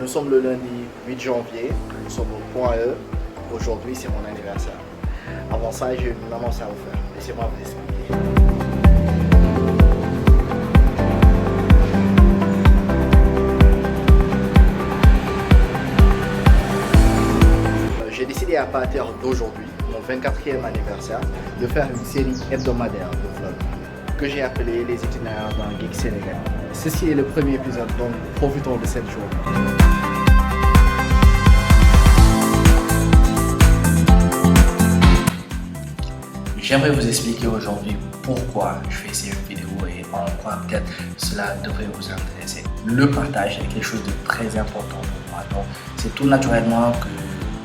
Nous sommes le lundi 8 janvier, nous sommes au point E. Aujourd'hui, c'est mon anniversaire. Avant ça, j'ai une annonce à vous faire. Laissez-moi vous expliquer. J'ai décidé à partir d'aujourd'hui, mon 24e anniversaire, de faire une série hebdomadaire de vlogs que j'ai appelé les itinéraires d'un geek sénégalais. Ceci est le premier épisode, donc profitons de cette journée. J'aimerais vous expliquer aujourd'hui pourquoi je fais ces vidéos et en quoi peut-être cela devrait vous intéresser. Le partage est quelque chose de très important pour moi. Donc c'est tout naturellement que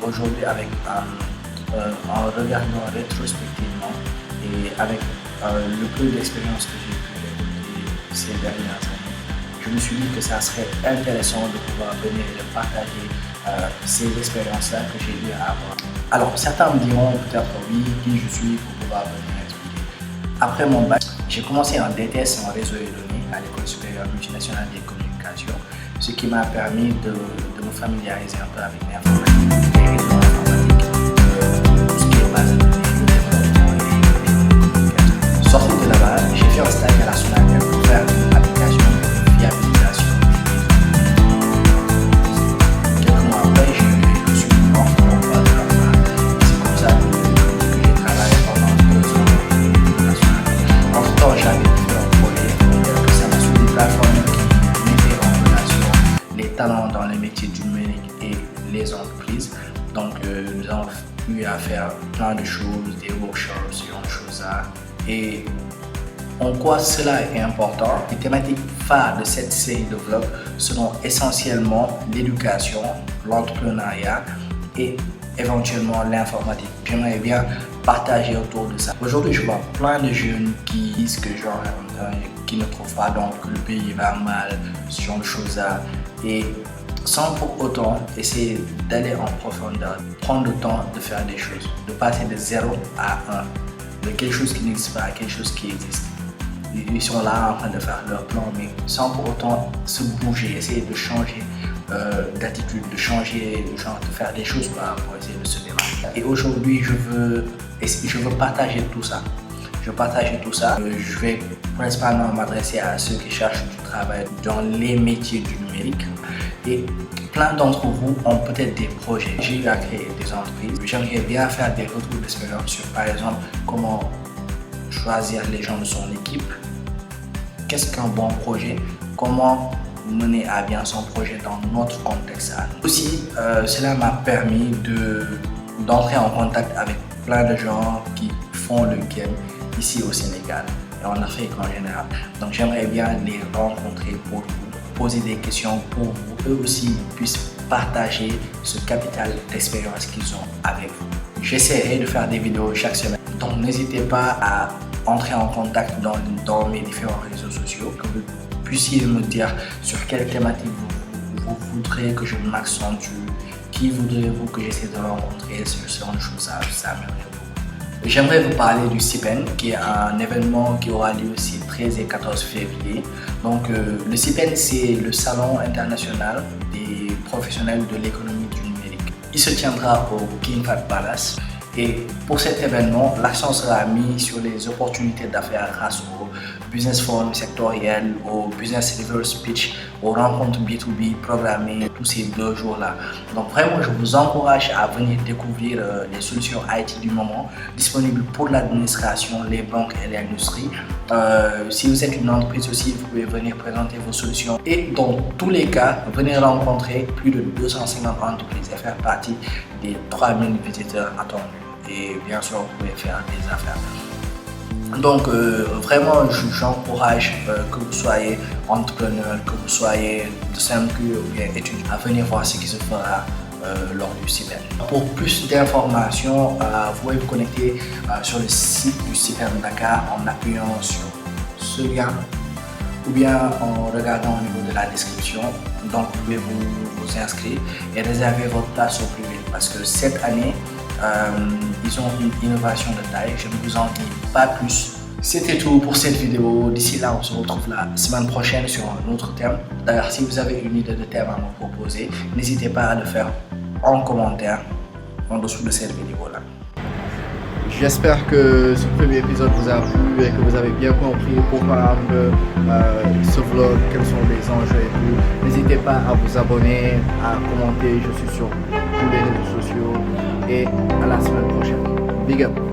aujourd'hui, en regardant rétrospectivement et avec le peu d'expérience que j'ai pu récolter ces dernières années, je me suis dit que ça serait intéressant de pouvoir venir et de partager ces expériences-là que j'ai eu à avoir. Alors certains me diront peut-être oui, qui je suis pour pouvoir venir expliquer. Après mon bac, j'ai commencé en DTS en réseau et données à l'école supérieure multinationale des communications, ce qui m'a permis de me familiariser un peu avec l'informatique, les réseaux informatiques, tout ce qui est base de données, le développement et les communications. Sorti de là-bas, j'ai fait un stage à la Sonatel pour faire une application de fiabilisation. Quelques mois après, j'ai reçu une offre d'emploi de leur part. C'est comme ça que j'ai travaillé pendant 2 ans à la Sonatel. Entre-temps, j'avais différents projets, que ça m'a sur des plateformes qui mettaient en relation les talents dans les métiers du numérique et les entreprises. Donc, nous avons eu à faire plein de choses, des workshops, ce genre de choses-là. Et en quoi cela est important? Les thématiques phares de cette série de vlogs seront essentiellement l'éducation, l'entrepreneuriat et éventuellement l'informatique. J'aimerais bien partager autour de ça. Aujourd'hui, je vois plein de jeunes qui disent que qui ne trouvent pas, donc que le pays va mal, ce genre de choses-là. Et sans pour autant essayer d'aller en profondeur, prendre le temps de faire des choses, de passer de 0 à 1, de quelque chose qui n'existe pas à quelque chose qui existe. Ils sont là en train de faire leur plan, mais sans pour autant se bouger, essayer de changer d'attitude, de changer, de faire des choses pour essayer de se démarquer. Et aujourd'hui, je veux partager tout ça. Je vais principalement m'adresser à ceux qui cherchent du travail dans les métiers du numérique. Et plein d'entre vous ont peut-être des projets. J'ai eu à créer des entreprises. J'aimerais bien faire des retours d'expérience sur, par exemple, comment choisir les gens de son équipe. Qu'est-ce qu'un bon projet? Comment mener à bien son projet dans notre contexte à nous. Aussi, cela m'a permis d'entrer en contact avec plein de gens qui font le game ici au Sénégal et en Afrique en général. Donc j'aimerais bien les rencontrer pour vous, poser des questions pour vous. Eux aussi puissent partager ce capital d'expérience qu'ils ont avec vous. J'essaierai de faire des vidéos chaque semaine. Donc n'hésitez pas à entrer en contact dans mes différents réseaux sociaux, que vous puissiez me dire sur quelle thématique vous voudrez que je m'accentue, qui voudrez-vous que j'essaie de rencontrer, ce genre de choses, ça m'aimerait beaucoup. J'aimerais vous parler du CIPEN, qui est un événement qui aura lieu aussi 13 et 14 février. Donc le CIPEN, c'est le Salon international des professionnels de l'économie du numérique. Il se tiendra au King Fahd Palace. Et pour cet événement, l'accent sera mis sur les opportunités d'affaires grâce au business forum sectoriel, au business reverse pitch, aux rencontres B2B programmées tous ces 2 jours-là. Donc vraiment, je vous encourage à venir découvrir les solutions IT du moment disponibles pour l'administration, les banques et l'industrie. Si vous êtes une entreprise aussi, vous pouvez venir présenter vos solutions. Et dans tous les cas, venir rencontrer plus de 250 entreprises et faire partie des 3000 visiteurs attendus. Et bien sûr, vous pouvez faire des affaires. Donc vraiment, j'encourage que vous soyez entrepreneur, que vous soyez de simple ou bien étudiant, à venir voir ce qui se fera lors du CIPEN. Pour plus d'informations, vous pouvez vous connecter sur le site du CIPEN Dakar en appuyant sur ce lien ou bien en regardant au niveau de la description. Donc vous pouvez vous inscrire et réserver votre place au plus vite parce que cette année, ils ont une innovation de taille. Je ne vous en dis pas plus C'était tout pour cette vidéo. D'ici là, on se retrouve la semaine prochaine sur un autre thème. D'ailleurs, si vous avez une idée de thème à me proposer, n'hésitez pas à le faire en commentaire en dessous de cette vidéo-là. J'espère que ce premier épisode vous a plu et que vous avez bien compris pourquoi ce vlog, quels sont les enjeux et tout. N'hésitez pas à vous abonner, à commenter. Je suis sur tous les réseaux sociaux et à la semaine prochaine. Big up!